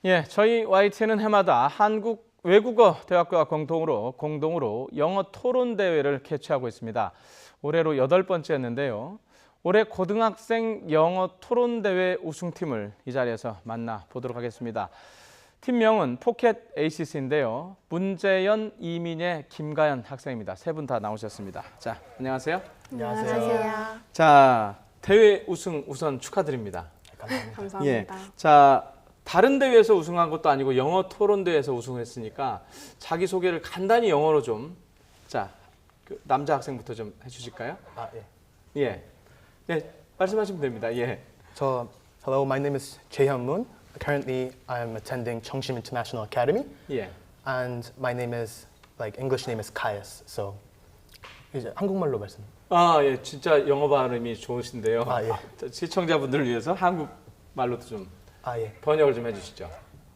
예, 저희 YTN은 해마다 한국 외국어 대학교와 공동으로 영어 토론 대회를 개최하고 있습니다. 올해로 8번째였는데요. 올해 고등학생 영어 토론 대회 우승팀을 이 자리에서 만나보도록 하겠습니다. 팀명은 포켓 에이시스인데요. 문재연, 이민예, 김가연 학생입니다. 세 분 다 나오셨습니다. 자, 안녕하세요. 안녕하세요. 자, 대회 우승 우선 축하드립니다. 감사합니다. 예, 자, 다른 대회에서 우승한 것도 아니고 영어 토론 대회에서 우승을 했으니까 자기 소개를 간단히 영어로 좀, 자, 그 남자 학생부터 좀 해주실까요? 아, 예. 예, 네, 말씀하시면 됩니다. 예. Hello, my name is Jaehyun Moon. Currently, I'm attending Cheongsim International Academy, 예. and my name is English name is Kaius. So 이제 한국말로 말씀. 아, 예, 진짜 영어 발음이 좋으신데요. 아, 예. 자, 시청자분들을 위해서 한국 말로도 좀 아, 예. 번역을 좀 해주시죠.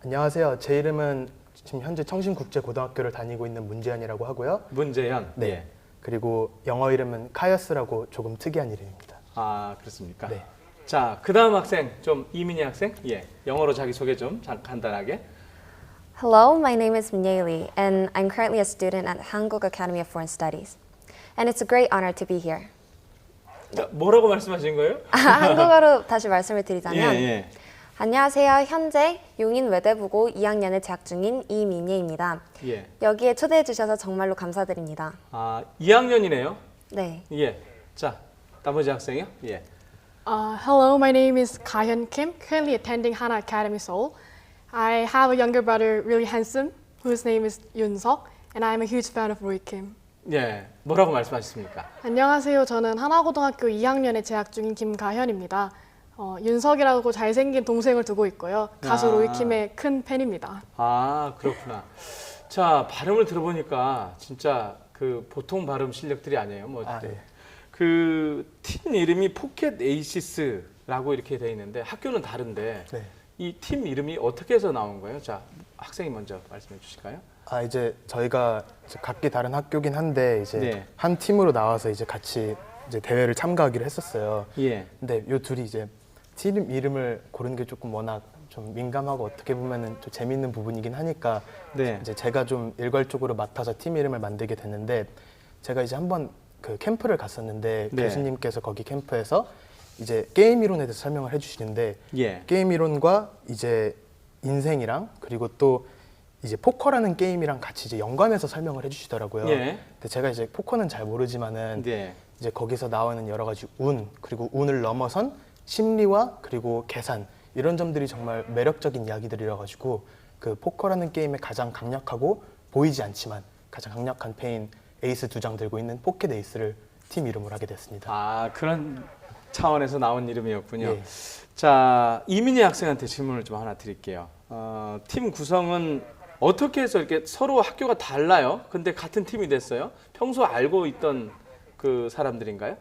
안녕하세요. 제 이름은 지금 현재 청심국제고등학교를 다니고 있는 문재현이라고 하고요. 문재현. 네. 예. 그리고 영어 이름은 카이어스라고 조금 특이한 이름입니다. 아, 그렇습니까? 네. 자, 그 다음 학생, 좀 이민희 학생, 예, 영어로 자기 소개 좀 간단하게. Hello, my name is Minye Lee, and I'm currently a student at Hanguk Academy of Foreign Studies. And it's a great honor to be here. 자, 뭐라고 말씀하신 거예요? 한국어로 다시 말씀을 예, 드리자면 예. 안녕하세요. 현재 용인 외대부고 2학년에 재학 중인 이민예입니다. 예. 여기에 초대해 주셔서 정말로 감사드립니다. 아, 2학년이네요. 네. 예. 자, 나머지 학생이요? 예. Hello, my name is Kahyun Kim, currently attending Hana Academy Seoul. I have a younger brother, really handsome, whose name is Yoon Seok, and I'm a huge fan of Roy Kim. 예. 뭐라고 말씀하셨습니까? 안녕하세요. 저는 하나고등학교 2학년에 재학 중인 김가현입니다. 윤석이라고 잘생긴 동생을 두고 있고요. 가수 아. 로이 킴의 큰 팬입니다. 아, 그렇구나. 자, 발음을 들어보니까 진짜 그 보통 발음 실력들이 아니에요. 뭐 아, 네. 그 팀 이름이 포켓 에이시스라고 이렇게 돼 있는데 학교는 다른데 네. 이 팀 이름이 어떻게 해서 나온 거예요? 자, 학생이 먼저 말씀해 주실까요? 아, 이제 저희가 이제 각기 다른 학교긴 한데 이제 네. 한 팀으로 나와서 이제 같이 이제 대회를 참가하기로 했었어요. 예. 근데 요 둘이 이제 팀 이름을 고르는 게 조금 워낙 좀 민감하고 어떻게 보면은 좀 재밌는 부분이긴 하니까 네. 이제 제가 좀 일괄적으로 맡아서 팀 이름을 만들게 됐는데 제가 이제 한번 그 캠프를 갔었는데 네. 교수님께서 거기 캠프에서 이제 게임 이론에 대해서 설명을 해주시는데 예. 게임 이론과 이제 인생이랑 그리고 또 이제 포커라는 게임이랑 같이 이제 연관해서 설명을 해주시더라고요. 예. 근데 제가 이제 포커는 잘 모르지만은 네. 이제 거기서 나오는 여러 가지 운 그리고 운을 넘어선 심리와 그리고 계산 이런 점들이 정말 매력적인 이야기들이라 가지고 그 포커라는 게임의 가장 강력하고 보이지 않지만 가장 강력한 패인 에이스 2장 들고 있는 포켓 에이스를 팀 이름으로 하게 됐습니다. 아, 그런 차원에서 나온 이름이었군요. 예. 자, 이민희 학생한테 질문을 좀 하나 드릴게요. 팀 구성은 어떻게 해서 이렇게 서로 학교가 달라요? 근데 같은 팀이 됐어요? 평소 알고 있던 그 사람들인가요?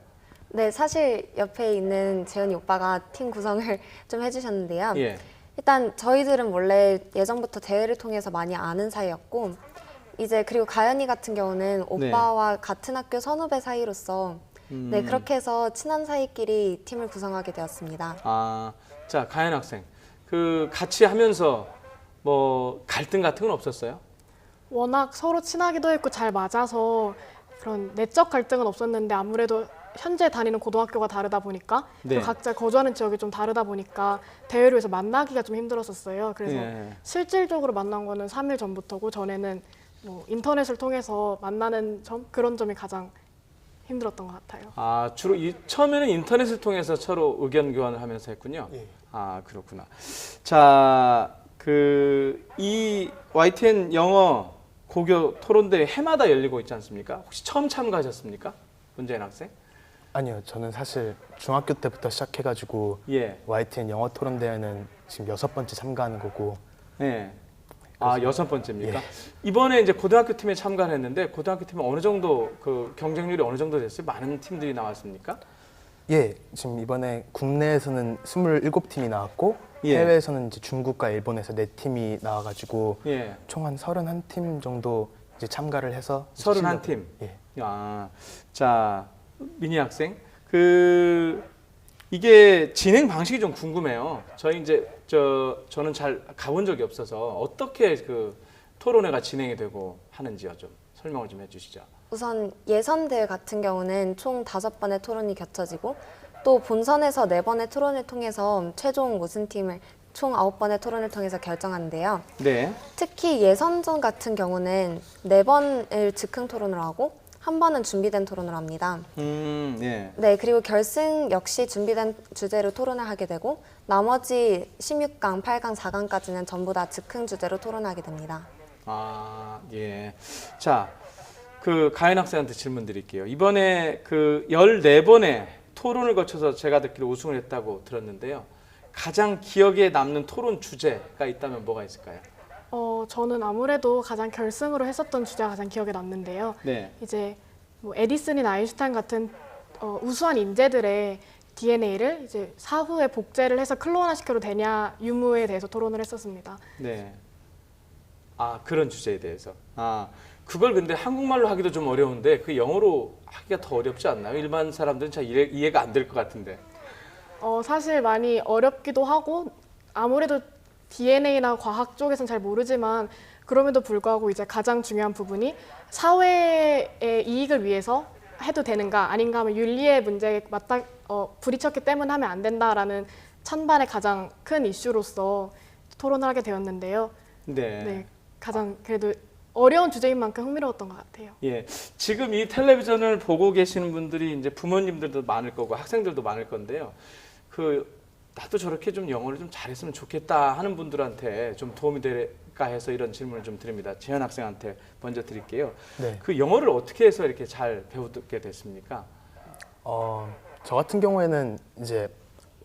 네, 사실 옆에 있는 재현이 오빠가 팀 구성을 좀 해주셨는데요. 예. 일단 저희들은 원래 예전부터 대회를 통해서 많이 아는 사이였고 이제 그리고 가연이 같은 경우는 오빠와 같은 학교 선후배 사이로서 네, 그렇게 해서 친한 사이끼리 팀을 구성하게 되었습니다. 아, 자, 가연 학생. 그 같이 하면서 뭐 갈등 같은 건 없었어요? 워낙 서로 친하기도 했고 잘 맞아서 그런 내적 갈등은 없었는데 아무래도 현재 다니는 고등학교가 다르다 보니까 네. 또 각자 거주하는 지역이 좀 다르다 보니까 대회를 위해서 만나기가 좀 힘들었었어요. 그래서 예. 실질적으로 만난 거는 3일 전부터고 전에는 뭐 인터넷을 통해서 만나는 점 그런 점이 가장 힘들었던 것 같아요. 아, 주로 처음에는 인터넷을 통해서 서로 의견 교환을 하면서 했군요. 예. 아, 그렇구나. 자, 이 YTN 영어 고교 토론대회 해마다 열리고 있지 않습니까? 혹시 처음 참가하셨습니까? 문재인 학생? 아니요, 저는 사실 중학교 때부터 시작해가지고 예. YTN 영어 토론 대회는 지금 6번째 참가하는 거고. 네. 아, 6번째입니까? 예. 이번에 이제 고등학교 팀에 참가를 했는데 고등학교 팀은 어느 정도 그 경쟁률이 어느 정도 됐어요? 많은 팀들이 나왔습니까? 예, 지금 이번에 국내에서는 27팀이 나왔고 예. 해외에서는 이제 중국과 일본에서 4팀이 나와가지고 예. 총 한 31팀 정도 이제 참가를 해서 31팀. 예. 아, 자, 민희 학생. 그 이게 진행 방식이 좀 궁금해요. 저희 이제 저는 잘 가본 적이 없어서 어떻게 그 토론회가 진행이 되고 하는지요. 좀 설명을 좀 해주시죠. 우선 예선 대회 같은 경우는 총 5번의 토론이 겹쳐지고 또 본선에서 4번의 토론을 통해서 최종 우승팀을 총 9번의 토론을 통해서 결정하는데요. 네. 특히 예선전 같은 경우는 4번을 즉흥 토론을 하고 한 번은 준비된 토론을 합니다. 예. 네, 그리고 결승 역시 준비된 주제로 토론을 하게 되고 나머지 16강, 8강, 4강까지는 전부 다 즉흥 주제로 토론하게 됩니다. 아, 예. 자, 그 가인 학생한테 질문 드릴게요. 이번에 그 14번의 토론을 거쳐서 제가 듣기로 우승을 했다고 들었는데요. 가장 기억에 남는 토론 주제가 있다면 뭐가 있을까요? 저는 아무래도 가장 결승으로 했었던 주제가 가장 기억에 남는데요. 네. 이제 뭐 에디슨이나 아인슈타인 같은 우수한 인재들의 DNA를 이제 사후에 복제를 해서 클론화시켜도 되냐 유무에 대해서 토론을 했었습니다. 네. 아, 그런 주제에 대해서. 아, 그걸 근데 한국말로 하기도 좀 어려운데 그 영어로 하기가 더 어렵지 않나요? 일반 사람들은 잘 이해가 안 될 것 같은데. 사실 많이 어렵기도 하고 아무래도 DNA나 과학 쪽에서는 잘 모르지만 그럼에도 불구하고 이제 가장 중요한 부분이 사회의 이익을 위해서 해도 되는가 아닌가 하면 윤리의 문제에 부딪혔기 때문에 하면 안 된다라는 찬반의 가장 큰 이슈로서 토론을 하게 되었는데요. 네. 네, 가장 그래도 어려운 주제인 만큼 흥미로웠던 것 같아요. 예. 지금 이 텔레비전을 보고 계시는 분들이 이제 부모님들도 많을 거고 학생들도 많을 건데요. 나도 저렇게 좀 영어를 좀 잘했으면 좋겠다 하는 분들한테 좀 도움이 될까 해서 이런 질문을 좀 드립니다. 재현 학생한테 먼저 드릴게요. 네. 그 영어를 어떻게 해서 이렇게 잘 배우게 됐습니까? 저 같은 경우에는 이제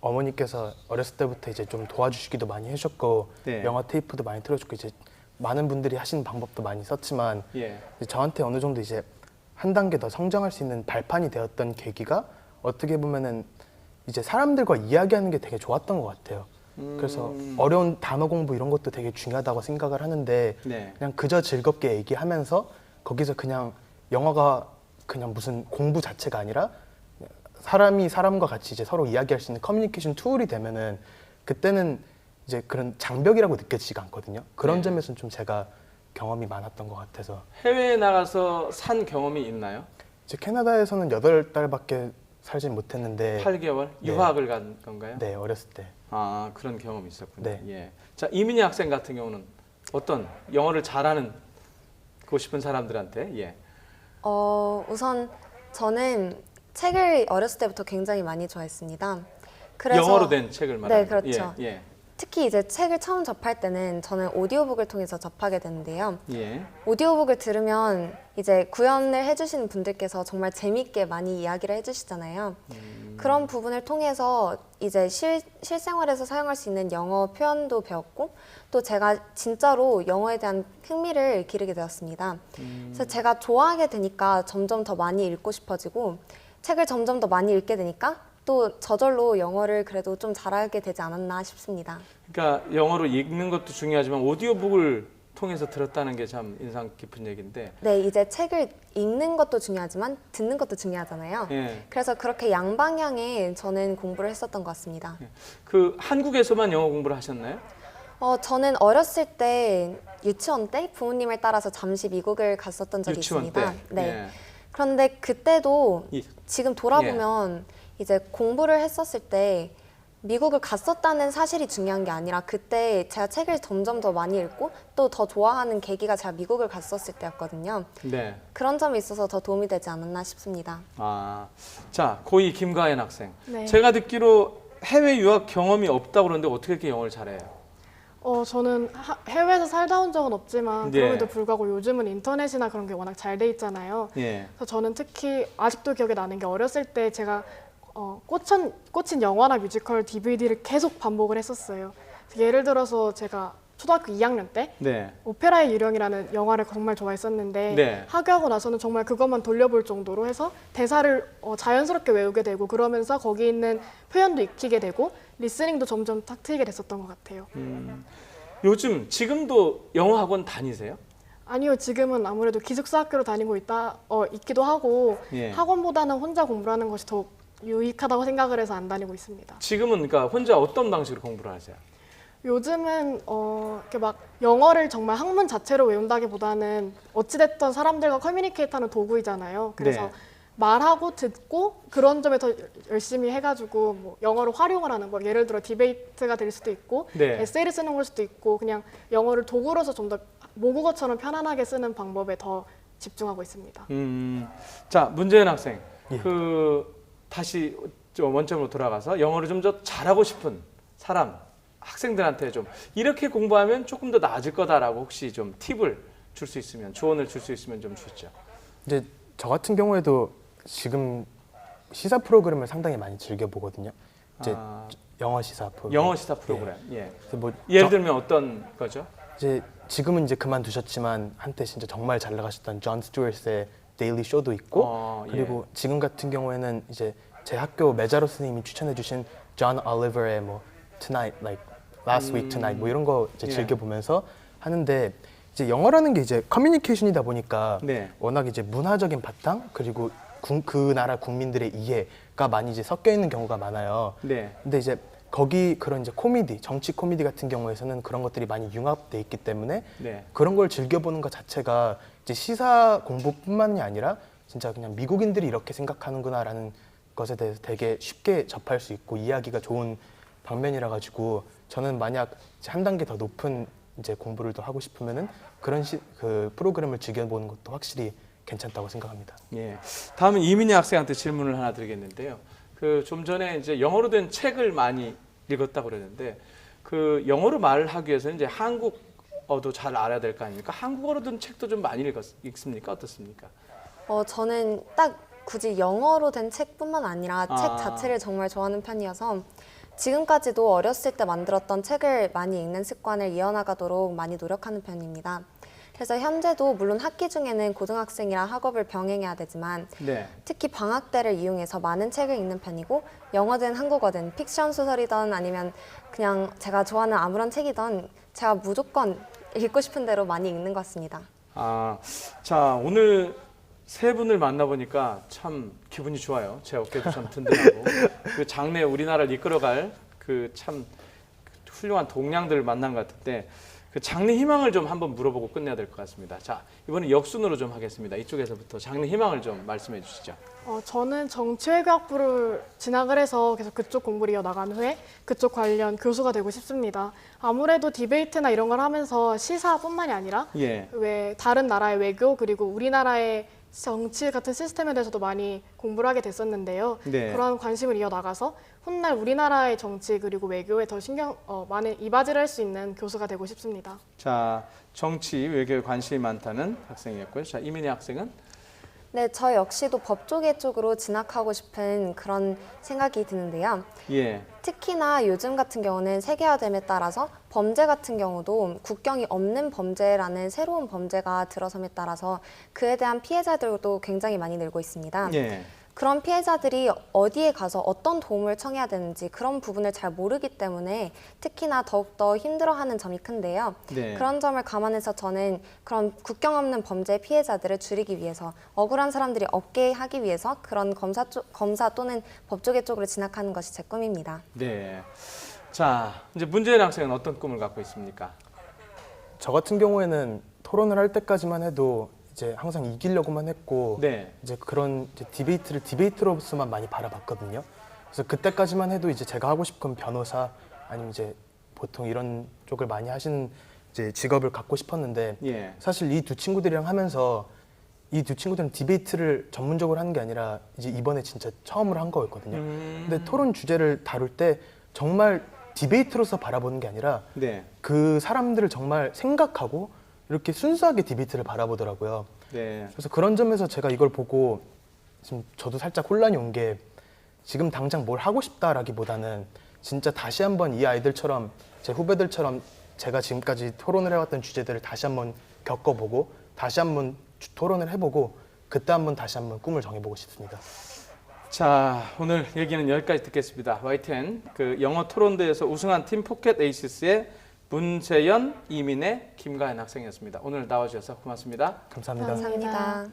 어머니께서 어렸을 때부터 이제 좀 도와주시기도 많이 해주셨고 네. 영어 테이프도 많이 틀어줬고 이제 많은 분들이 하시는 방법도 많이 썼지만 예. 이제 저한테 어느 정도 이제 한 단계 더 성장할 수 있는 발판이 되었던 계기가 어떻게 보면은 이제 사람들과 이야기하는 게 되게 좋았던 것 같아요. 그래서 어려운 단어 공부 이런 것도 되게 중요하다고 생각을 하는데 네. 그냥 그저 즐겁게 얘기하면서 거기서 그냥 영어가 그냥 무슨 공부 자체가 아니라 사람이 사람과 같이 이제 서로 이야기할 수 있는 커뮤니케이션 툴이 되면은 그때는 이제 그런 장벽이라고 느껴지지가 않거든요. 그런 네. 점에서는 좀 제가 경험이 많았던 것 같아서 해외에 나가서 산 경험이 있나요? 이제 캐나다에서는 8달밖에 살진 못했는데 8개월? 네. 유학을 간 건가요? 네, 어렸을 때. 아, 그런 경험이 있었군요. 네. 예. 자, 이민희 학생 같은 경우는 어떤 영어를 잘하는 고 싶은 사람들한테 예. 우선 저는 책을 어렸을 때부터 굉장히 많이 좋아했습니다. 그래서 영어로 된 책을 말하는 네, 그렇죠. 예. 특히 이제 책을 처음 접할 때는 저는 오디오북을 통해서 접하게 되는데요. 예. 오디오북을 들으면 이제 구현을 해주시는 분들께서 정말 재밌게 많이 이야기를 해주시잖아요. 그런 부분을 통해서 이제 실생활에서 사용할 수 있는 영어 표현도 배웠고 또 제가 진짜로 영어에 대한 흥미를 기르게 되었습니다. 그래서 제가 좋아하게 되니까 점점 더 많이 읽고 싶어지고 책을 점점 더 많이 읽게 되니까 또 저절로 영어를 그래도 좀 잘하게 되지 않았나 싶습니다. 그러니까 영어로 읽는 것도 중요하지만 오디오북을 통해서 들었다는 게 참 인상 깊은 얘기인데. 네, 이제 책을 읽는 것도 중요하지만 듣는 것도 중요하잖아요. 예. 그래서 그렇게 양방향에 저는 공부를 했었던 것 같습니다. 그 한국에서만 영어 공부를 하셨나요? 저는 어렸을 때 유치원 때 부모님을 따라서 잠시 미국을 갔었던 적이 유치원 있습니다. 때. 네. 예. 그런데 그때도 이- 지금 돌아보면 이제 공부를 했었을 때 미국을 갔었다는 사실이 중요한 게 아니라 그때 제가 책을 점점 더 많이 읽고 또 더 좋아하는 계기가 제가 미국을 갔었을 때였거든요. 네. 그런 점이 있어서 더 도움이 되지 않았나 싶습니다. 아, 자, 고2 김가연 학생. 네. 제가 듣기로 해외 유학 경험이 없다고 그러는데 어떻게 이렇게 영어를 잘해요? 저는 해외에서 살다 온 적은 없지만 네. 그럼에도 불구하고 요즘은 인터넷이나 그런 게 워낙 잘 돼 있잖아요. 예. 그래서 저는 특히 아직도 기억에 나는 게 어렸을 때 제가 꽂힌 영화나 뮤지컬 DVD를 계속 반복을 했었어요. 예를 들어서 제가 초등학교 2학년 때 네. 오페라의 유령이라는 영화를 정말 좋아했었는데 네. 하교하고 나서는 정말 그것만 돌려볼 정도로 해서 대사를 자연스럽게 외우게 되고 그러면서 거기 있는 표현도 익히게 되고 리스닝도 점점 탁 트이게 됐었던 것 같아요. 요즘 지금도 영어 학원 다니세요? 아니요, 지금은 아무래도 기숙사 학교로 다니고 있기도 하고 예. 학원보다는 혼자 공부하는 것이 더 유익하다고 생각을 해서 안 다니고 있습니다. 지금은 그러니까 혼자 어떤 방식으로 공부를 하세요? 요즘은 이렇게 막 영어를 정말 학문 자체로 외운다기보다는 어찌됐든 사람들과 커뮤니케이트하는 도구이잖아요. 그래서 네. 말하고 듣고 그런 점에 더 열심히 해가지고 뭐 영어를 활용을 하는 거, 예를 들어 디베이트가 될 수도 있고 네. 에세이를 쓰는 걸 수도 있고 그냥 영어를 도구로서 좀 더 모국어처럼 편안하게 쓰는 방법에 더 집중하고 있습니다. 자, 문재현 학생. 예. 다시 좀 원점으로 돌아가서 영어를 좀 더 잘하고 싶은 사람, 학생들한테 좀 이렇게 공부하면 조금 더 나아질 거다라고 혹시 좀 팁을 줄 수 있으면, 조언을 줄 수 있으면 좀 주시죠. 이제 저 같은 경우에도 지금 시사 프로그램을 상당히 많이 즐겨 보거든요. 이제 아, 영어 시사 프로그램. 영어 시사 프로그램. 예. 그래서 뭐 예를 들면 어떤 거죠? 이제 지금은 이제 그만두셨지만 한때 진짜 정말 잘 나가셨던 존 스튜어트의 데일리 쇼도 있고 예. 그리고 지금 같은 경우에는 이제 제 학교 메자로 선생님이 추천해주신 존 올리버의 뭐 Tonight, like Last Week Tonight 뭐 이런 거 이제 예. 즐겨 보면서 하는데 이제 영어라는 게 이제 커뮤니케이션이다 보니까 네. 워낙 이제 문화적인 바탕 그리고 그 나라 국민들의 이해가 많이 이제 섞여 있는 경우가 많아요. 네. 근데 이제 거기 그런 이제 코미디, 정치 코미디 같은 경우에서는 그런 것들이 많이 융합돼 있기 때문에 네. 그런 걸 즐겨보는 것 자체가 이제 시사 공부뿐만이 아니라 진짜 그냥 미국인들이 이렇게 생각하는구나라는 것에 대해서 되게 쉽게 접할 수 있고 이해하기가 좋은 방면이라 가지고 저는 만약 이제 한 단계 더 높은 이제 공부를 더 하고 싶으면은 그런 그 프로그램을 즐겨보는 것도 확실히 괜찮다고 생각합니다. 예. 다음은 이민희 학생한테 질문을 하나 드리겠는데요. 좀 전에 이제 영어로 된 책을 많이 읽었다고 그랬는데 그 영어로 말을 하기 위해서는 이제 한국어도 잘 알아야 될 거 아닙니까? 한국어로 된 책도 좀 많이 읽습니까? 어떻습니까? 저는 딱 굳이 영어로 된 책뿐만 아니라 아. 책 자체를 정말 좋아하는 편이어서 지금까지도 어렸을 때 만들었던 책을 많이 읽는 습관을 이어나가도록 많이 노력하는 편입니다. 그래서 현재도 물론 학기 중에는 고등학생이랑 학업을 병행해야 되지만 네. 특히 방학 때를 이용해서 많은 책을 읽는 편이고 영어든 한국어든 픽션 소설이든 아니면 그냥 제가 좋아하는 아무런 책이든 제가 무조건 읽고 싶은 대로 많이 읽는 것 같습니다. 자, 오늘 세 분을 만나보니까 참 기분이 좋아요. 제 어깨도 참 든든하고 그 장래 우리나라를 이끌어갈 그 참 훌륭한 동량들을 만난 것 같은데 그 장래 희망을 좀 한번 물어보고 끝내야 될 것 같습니다. 자, 이번에 역순으로 좀 하겠습니다. 이쪽에서부터 장래 희망을 좀 말씀해 주시죠. 저는 정치외교학부를 진학을 해서 계속 그쪽 공부를 이어나간 후에 그쪽 관련 교수가 되고 싶습니다. 아무래도 디베이트나 이런 걸 하면서 시사뿐만이 아니라 예. 왜 다른 나라의 외교 그리고 우리나라의 정치 같은 시스템에 대해서도 많이 공부를 하게 됐었는데요. 네. 그러한 관심을 이어나가서 훗날 우리나라의 정치 그리고 외교에 더 많은 이바지를 할 수 있는 교수가 되고 싶습니다. 자, 정치 외교에 관심이 많다는 학생이었고요. 자, 이민희 학생은 네, 저 역시도 법조계 쪽으로 진학하고 싶은 그런 생각이 드는데요. 예. 특히나 요즘 같은 경우는 세계화됨에 따라서 범죄 같은 경우도 국경이 없는 범죄라는 새로운 범죄가 들어섬에 따라서 그에 대한 피해자들도 굉장히 많이 늘고 있습니다. 예. 그런 피해자들이 어디에 가서 어떤 도움을 청해야 되는지 그런 부분을 잘 모르기 때문에 특히나 더욱더 힘들어하는 점이 큰데요. 네. 그런 점을 감안해서 저는 그런 국경 없는 범죄 피해자들을 줄이기 위해서 억울한 사람들이 없게 하기 위해서 그런 검사 또는 법조계 쪽으로 진학하는 것이 제 꿈입니다. 네. 자, 이제 문재인 학생은 어떤 꿈을 갖고 있습니까? 저 같은 경우에는 토론을 할 때까지만 해도 이제 항상 이기려고만 했고 네. 이제 그런 이제 디베이트를 디베이트로서만 많이 바라봤거든요. 그래서 그때까지만 해도 이제 제가 하고 싶은 변호사 아니면 이제 보통 이런 쪽을 많이 하시는 이제 직업을 갖고 싶었는데 예. 사실 이 두 친구들이랑 하면서 이 두 친구들은 디베이트를 전문적으로 하는 게 아니라 이제 이번에 진짜 처음으로 한 거였거든요. 근데 토론 주제를 다룰 때 정말 디베이트로서 바라보는 게 아니라 네. 그 사람들을 정말 생각하고 이렇게 순수하게 디베이트를 바라보더라고요. 네. 그래서 그런 점에서 제가 이걸 보고 지금 저도 살짝 혼란이 온 게 지금 당장 뭘 하고 싶다라기보다는 진짜 다시 한번 이 아이들처럼 제 후배들처럼 제가 지금까지 토론을 해왔던 주제들을 다시 한번 겪어보고 다시 한번 토론을 해보고 그때 한번 다시 한번 꿈을 정해보고 싶습니다. 자, 오늘 얘기는 여기까지 듣겠습니다. YTN 그 영어 토론대회에서 우승한 팀 포켓 에이시스의 문재현, 이민혜, 김가연 학생이었습니다. 오늘 나와주셔서 고맙습니다. 감사합니다. 감사합니다.